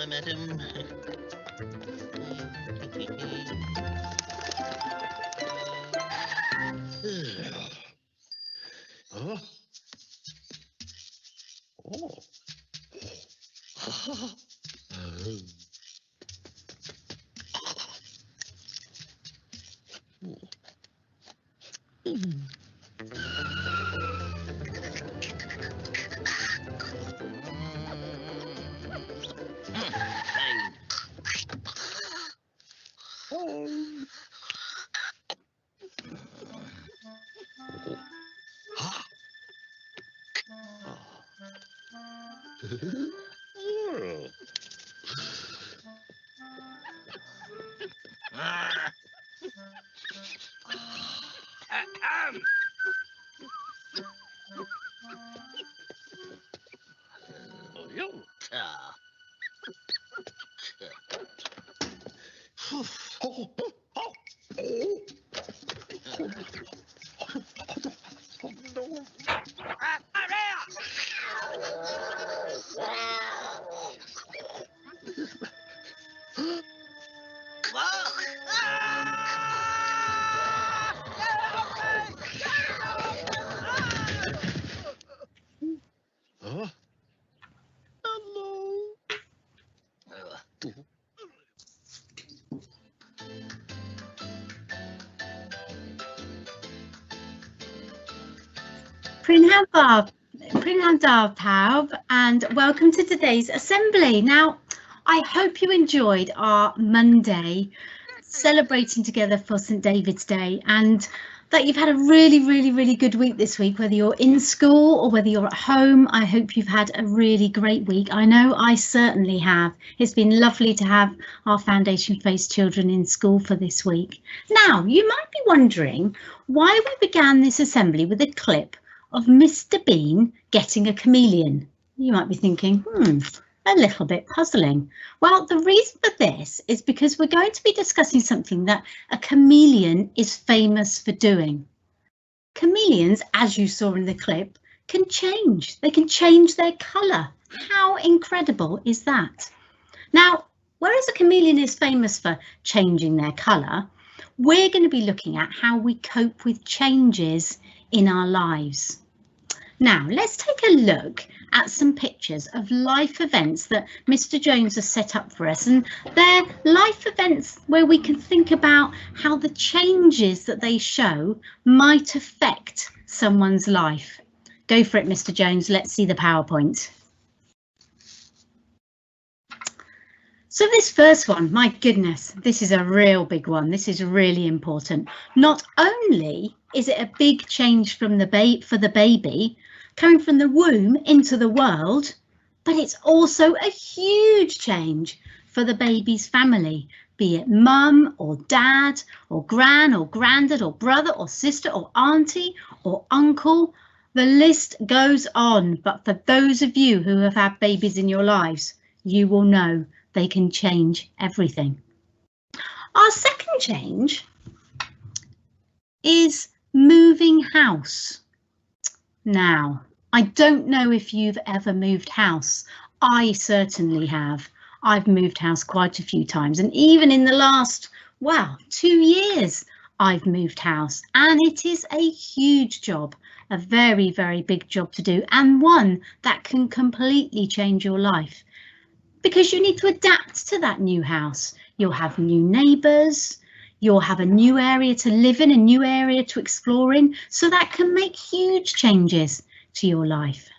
I met him. Oh. Oh. Prynhawn Pawb, and welcome to today's assembly. Now, I hope you enjoyed our Monday celebrating together for St David's Day, and that you've had a really good week this week, whether you're in school or whether you're at home. I hope you've had a really great week. I know I certainly have. It's been lovely to have our Foundation Face children in school for this week. Now, you might be wondering why we began this assembly with a clip of Mr. Bean getting a chameleon. You might be thinking, a little bit puzzling. Well, the reason for this is because we're going to be discussing something that a chameleon is famous for doing. Chameleons, as you saw in the clip, can change. They can change their colour. How incredible is that? Now, whereas a chameleon is famous for changing their colour, we're going to be looking at how we cope with changes in our lives. Now, let's take a look at some pictures of life events that Mr. Jones has set up for us, and they're life events where we can think about how the changes that they show might affect someone's life. Go for it, Mr. Jones. Let's see the PowerPoint. So this first one, my goodness, this is a real big one. This is really important. Not only is it a big change from for the baby coming from the womb into the world, but it's also a huge change for the baby's family, be it mum or dad or gran or granddad or brother or sister or auntie or uncle. The list goes on, but for those of you who have had babies in your lives, you will know they can change everything. Our second change is moving house. Now, I don't know if you've ever moved house. I certainly have. I've moved house quite a few times, and even in the last, 2 years, I've moved house, and it is a huge job, a very big job to do, and one that can completely change your life, because you need to adapt to that new house. You'll have new neighbours, you'll have a new area to live in, a new area to explore in, so that can make huge changes to your life.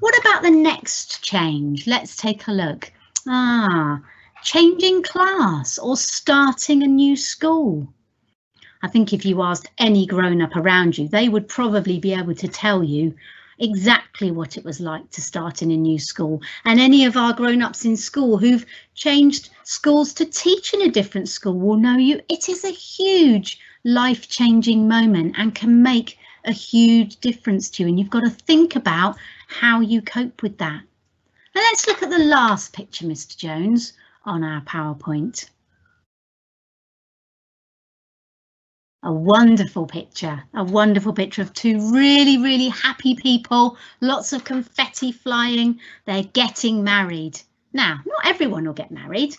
What about the next change? Let's take a look. Changing class or starting a new school. I think if you asked any grown-up around you, they would probably be able to tell you exactly what it was like to start in a new school. And any of our grown-ups in school who've changed schools to teach in a different school will know it is a huge life-changing moment and can make a huge difference to you. And you've got to think about how you cope with that. Now let's look at the last picture, Mr. Jones, on our PowerPoint. A wonderful picture of two really happy people, lots of confetti flying. They're getting married. Now, not everyone will get married,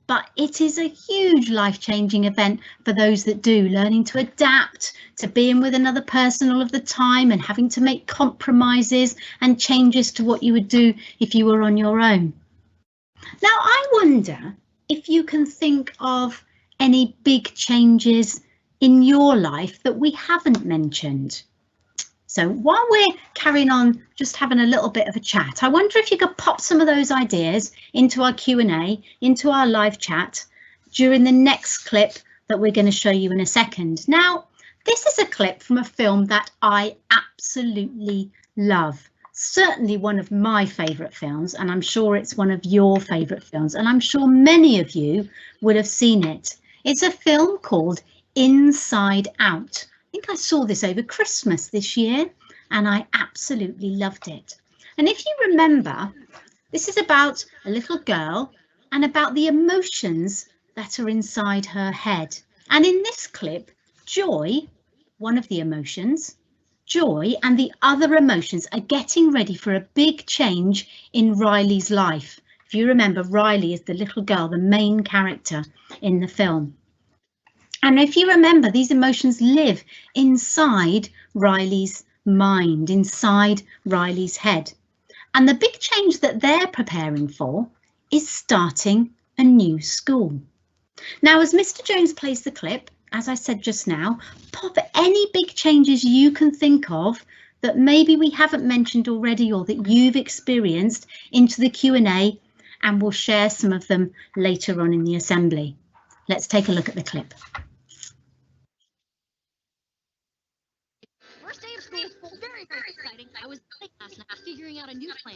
but it is a huge life-changing event for those that do, learning to adapt to being with another person all of the time and having to make compromises and changes to what you would do if you were on your own. Now, I wonder if you can think of any big changes in your life that we haven't mentioned. So while we're carrying on just having a little bit of a chat, I wonder if you could pop some of those ideas into our Q&A, into our live chat during the next clip that we're going to show you in a second. Now, this is a clip from a film that I absolutely love. Certainly one of my favourite films, and I'm sure it's one of your favourite films, and I'm sure many of you would have seen it. It's a film called Inside Out. I think I saw this over Christmas this year and I absolutely loved it. And if you remember, this is about a little girl and about the emotions that are inside her head. And in this clip, joy, one of the emotions, joy and the other emotions are getting ready for a big change in Riley's life. If you remember, Riley is the little girl, the main character in the film. And if you remember, these emotions live inside Riley's mind, inside Riley's head. And the big change that they're preparing for is starting a new school. Now, as Mr. Jones plays the clip, as I said just now, pop any big changes you can think of that maybe we haven't mentioned already or that you've experienced into the Q&A, and we'll share some of them later on in the assembly. Let's take a look at the clip. First day of school, very exciting. I was late last night figuring out a new plan.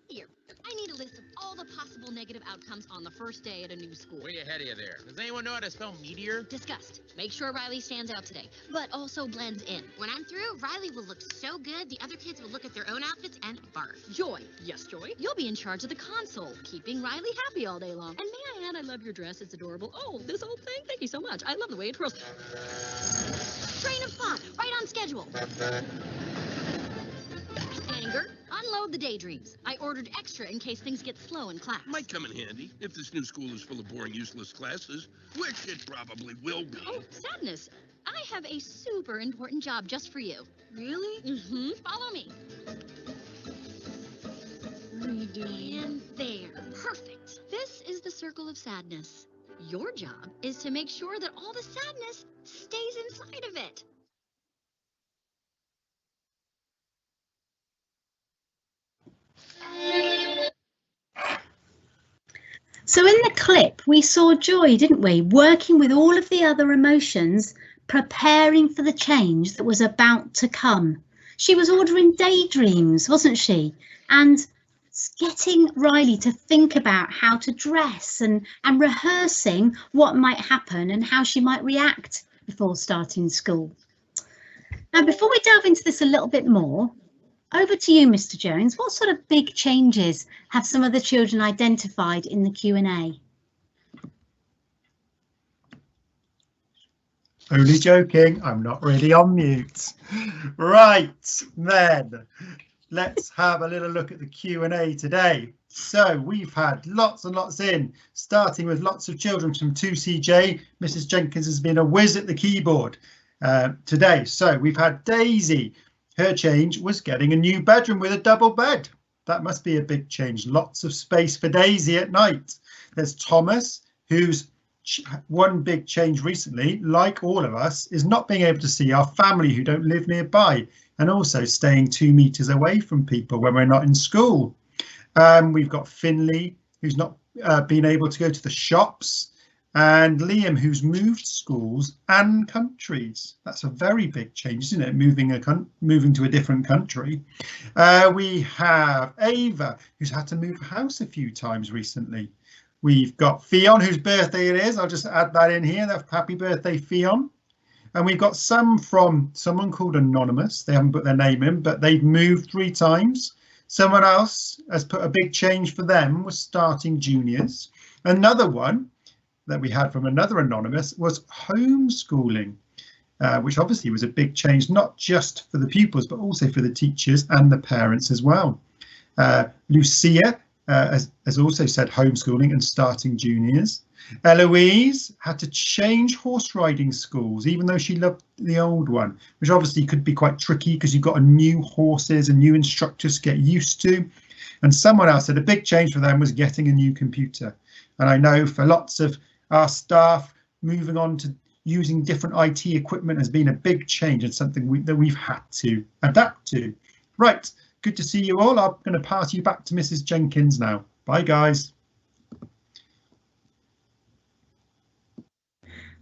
Here. I need a list of all the possible negative outcomes on the first day at a new school. Way ahead of you there. Does anyone know how to spell meteor? Discussed. Make sure Riley stands out today, but also blends in. When I'm through, Riley will look so good, the other kids will look at their own outfits and barf. Joy. Yes, Joy. You'll be in charge of the console, keeping Riley happy all day long. And may I add, I love your dress. It's adorable. Oh, this whole thing? Thank you so much. I love the way it twirls. Train of thought, right on schedule. Anger, unload the daydreams. I ordered extra in case things get slow in class. Might come in handy if this new school is full of boring, useless classes, which it probably will be. Oh, sadness. I have a super important job just for you. Really? Mm-hmm. Follow me. What are you doing? And there. Perfect. This is the circle of sadness. Your job is to make sure that all the sadness stays inside of it. So in the clip, we saw Joy, didn't we? Working with all of the other emotions, preparing for the change that was about to come. She was ordering daydreams, wasn't she? And getting Riley to think about how to dress and rehearsing what might happen and how she might react before starting school. Now, before we delve into this a little bit more, over to you, Mr. Jones. What sort of big changes have some of the children identified in the Q&A? Only joking, I'm not really on mute. Right, then, let's have a little look at the Q&A today. So we've had lots and lots in, starting with lots of children from 2CJ. Mrs. Jenkins has been a whiz at the keyboard today. So we've had Daisy. Her change was getting a new bedroom with a double bed. That must be a big change. Lots of space for Daisy at night. There's Thomas, who's one big change recently, like all of us, is not being able to see our family who don't live nearby, and also staying 2 meters away from people when we're not in school. We've got Finley, who's not been able to go to the shops, and Liam, who's moved schools and countries. That's a very big change, isn't it? Moving to a different country. We have Ava, who's had to move house a few times recently. We've got Fion, whose birthday it is. I'll just add that in here. Happy birthday, Fion. And we've got some from someone called Anonymous. They haven't put their name in, but they've moved 3 times. Someone else has put a big change for them, was starting juniors. Another one that we had from another Anonymous was homeschooling, which obviously was a big change, not just for the pupils, but also for the teachers and the parents as well. Lucia as also said, homeschooling and starting juniors. Eloise had to change horse riding schools, even though she loved the old one, which obviously could be quite tricky because you've got a new horses and new instructors to get used to. And someone else said a big change for them was getting a new computer. And I know for lots of our staff, moving on to using different IT equipment has been a big change and something that we've had to adapt to. Right, good to see you all. I'm going to pass you back to Mrs. Jenkins now. Bye, guys.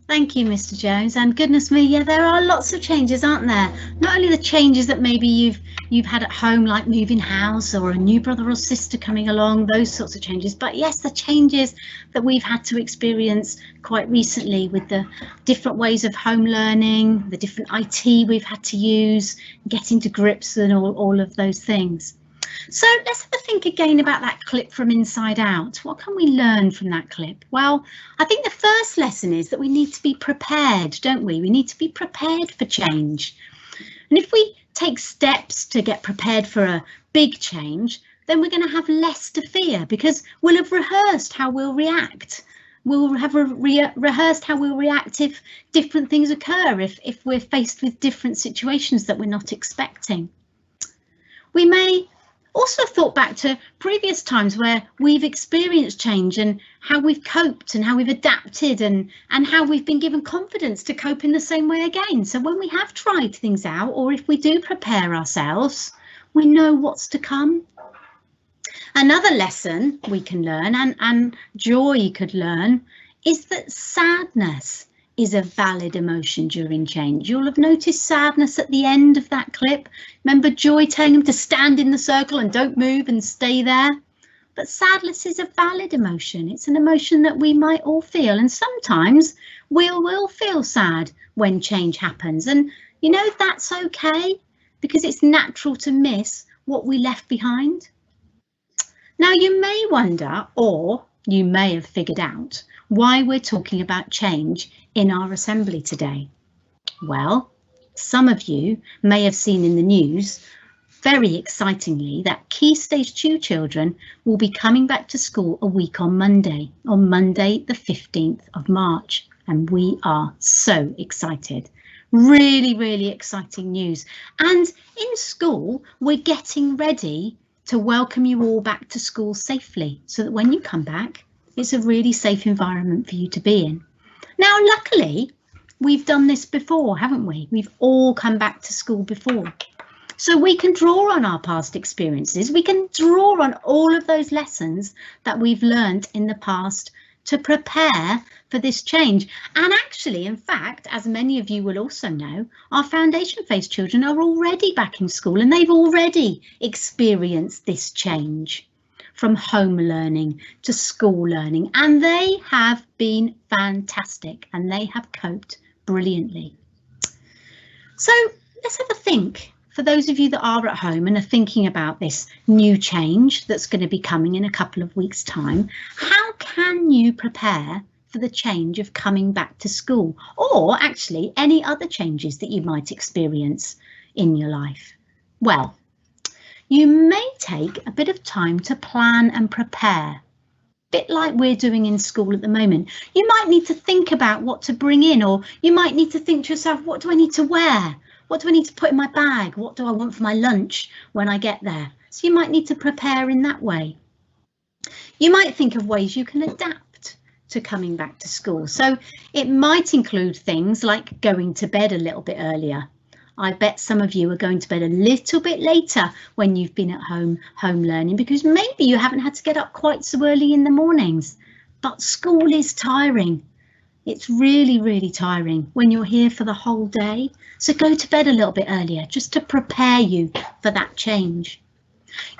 Thank you, Mr. Jones. And goodness me, yeah, there are lots of changes, aren't there? Not only the changes that maybe you've had at home, like moving house or a new brother or sister coming along, those sorts of changes, but yes, the changes that we've had to experience quite recently with the different ways of home learning, the different IT we've had to use, getting to grips and all of those things. So let's have a think again about that clip from Inside Out. What can we learn from that clip? Well, I think the first lesson is that we need to be prepared, don't we? We need to be prepared for change. And if we take steps to get prepared for a big change, then we're going to have less to fear because we'll have rehearsed how we'll react. We'll have rehearsed how we'll react if different things occur, if we're faced with different situations that we're not expecting. We may also thought back to previous times where we've experienced change and how we've coped and how we've adapted and how we've been given confidence to cope in the same way again. So when we have tried things out, or if we do prepare ourselves, we know what's to come. Another lesson we can learn and Joy could learn is that sadness is a valid emotion during change. You'll have noticed sadness at the end of that clip. Remember Joy telling him to stand in the circle and don't move and stay there? But sadness is a valid emotion. It's an emotion that we might all feel, and sometimes we will feel sad when change happens. And you know, that's okay because it's natural to miss what we left behind. Now you may wonder, or you may have figured out, why we're talking about change in our assembly today. Well, some of you may have seen in the news, very excitingly, that Key Stage 2 children will be coming back to school a week on Monday the 15th of March. And we are so excited. Really, really exciting news. And in school, we're getting ready to welcome you all back to school safely so that when you come back, it's a really safe environment for you to be in. Now, luckily, we've done this before, haven't we? We've all come back to school before. So we can draw on our past experiences. We can draw on all of those lessons that we've learned in the past to prepare for this change. And actually, in fact, as many of you will also know, our foundation phase children are already back in school and they've already experienced this change from home learning to school learning, and they have been fantastic and they have coped brilliantly. So let's have a think. For those of you that are at home and are thinking about this new change that's going to be coming in a couple of weeks' time, how can you prepare for the change of coming back to school, or actually any other changes that you might experience in your life? Well, you may take a bit of time to plan and prepare, a bit like we're doing in school at the moment. You might need to think about what to bring in, or you might need to think to yourself, what do I need to wear? What do I need to put in my bag? What do I want for my lunch when I get there? So you might need to prepare in that way. You might think of ways you can adapt to coming back to school. So it might include things like going to bed a little bit earlier. I bet some of you are going to bed a little bit later when you've been at home learning, because maybe you haven't had to get up quite so early in the mornings. But school is tiring. It's really, really tiring when you're here for the whole day. So go to bed a little bit earlier just to prepare you for that change.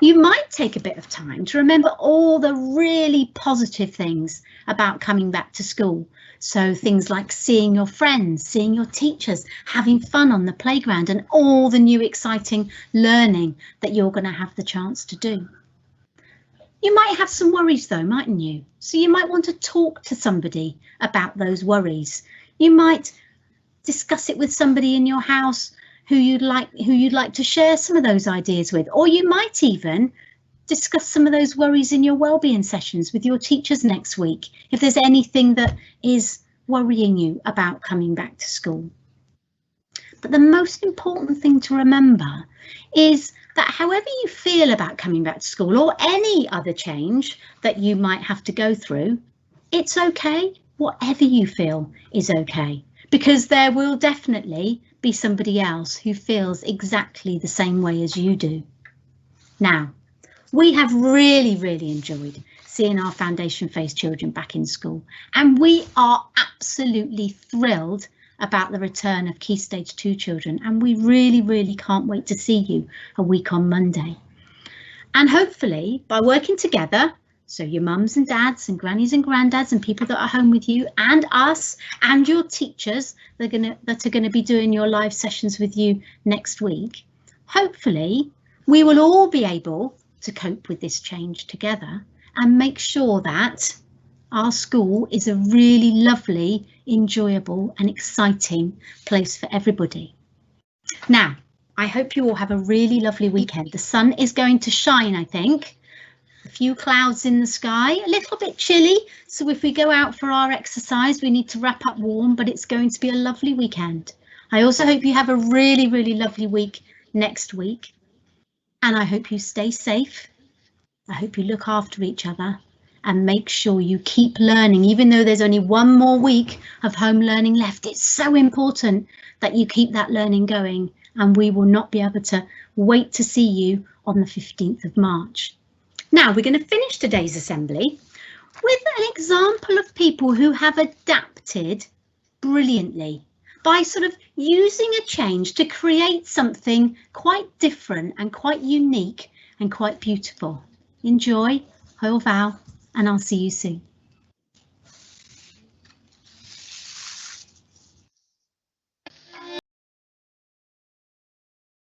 You might take a bit of time to remember all the really positive things about coming back to school. So things like seeing your friends, seeing your teachers, having fun on the playground, and all the new exciting learning that you're going to have the chance to do. You might have some worries though, mightn't you? So you might want to talk to somebody about those worries. You might discuss it with somebody in your house who you'd like to share some of those ideas with, or you might even discuss some of those worries in your wellbeing sessions with your teachers next week, if there's anything that is worrying you about coming back to school. But the most important thing to remember is that however you feel about coming back to school or any other change that you might have to go through, it's okay. Whatever you feel is okay, because there will definitely be somebody else who feels exactly the same way as you do. Now, we have really enjoyed seeing our foundation phase children back in school, and we are absolutely thrilled about the return of Key Stage 2 children, and we really can't wait to see you a week on Monday. And hopefully by working together, so your mums and dads and grannies and granddads and people that are home with you and us and your teachers that are going to be doing your live sessions with you next week, hopefully we will all be able to cope with this change together and make sure that our school is a really lovely, enjoyable and exciting place for everybody. Now, I hope you all have a really lovely weekend. The sun is going to shine, I think. A few clouds in the sky, a little bit chilly. So if we go out for our exercise, we need to wrap up warm, but it's going to be a lovely weekend. I also hope you have a really lovely week next week. And I hope you stay safe. I hope you look after each other and make sure you keep learning, even though there's only one more week of home learning left. It's so important that you keep that learning going, and we will not be able to wait to see you on the 15th of March. Now we're going to finish today's assembly with an example of people who have adapted brilliantly by sort of using a change to create something quite different and quite unique and quite beautiful. Enjoy, Hwyl fawr, and I'll see you soon.